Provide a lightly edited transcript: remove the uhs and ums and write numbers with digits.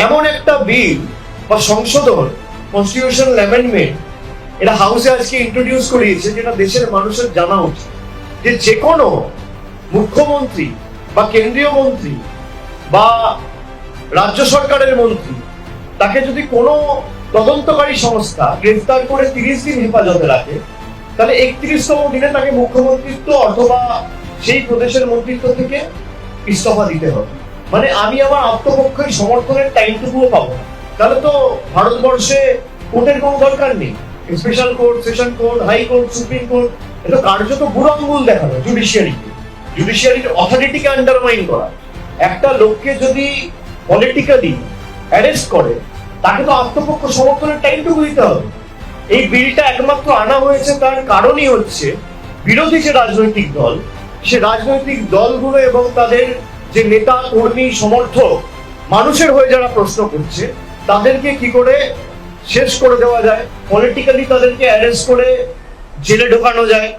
এমন একটা বিল বা সংশোধন, কনস্টিটিউশনাল অ্যামেন্ডমেন্ট, এটা হাউসে আজকে ইন্ট্রোডিউস করিয়েছে, যেটা দেশের মানুষের জানা উচিত যে যে কোনো মুখ্যমন্ত্রী বা কেন্দ্রীয় মন্ত্রী বা রাজ্য সরকারের মন্ত্রী, তাকে যদি কোনো তদন্তকারী সংস্থা গ্রেফতার করে 30 দিন হেফাজতে রাখে, তাহলে 31তম দিনে তাকে মুখ্যমন্ত্রিত্ব অথবা সেই প্রদেশের মন্ত্রিত্ব থেকে ইস্তফা দিতে হবে। মানে আমি আমার আত্মপক্ষের সমর্থনের টাইমটুকুও পাবো না। তাহলে তো ভারতবর্ষে কোর্টের কোনো দরকার নেই। Special court, session court, high court, supreme court, এটা কার্যত বুড়ো আঙ্গুল দেখানো জুডিশিয়ারির অথরিটিকে আন্ডারমাইন করা। একটা লোককে যদি পলিটিক্যালি অ্যারেস্ট করে, তাকে তো আত্মপক্ষ সমর্থনের টাইমটুকু দিতে হবে। এই বিলটা একমাত্র আনা হয়েছে তার কারণই হচ্ছে বিরোধী যে রাজনৈতিক দল, সে রাজনৈতিক দলগুলো এবং তাদের যে নেতা কর্মী সমর্থক মানুষের হয়ে যারা প্রশ্ন করছে, তাদেরকে কি করে শেষ করে দেওয়া যায়, পলিটিক্যালি তাদেরকে অ্যারেস্ট করে জেলে ঢোকানো যায়,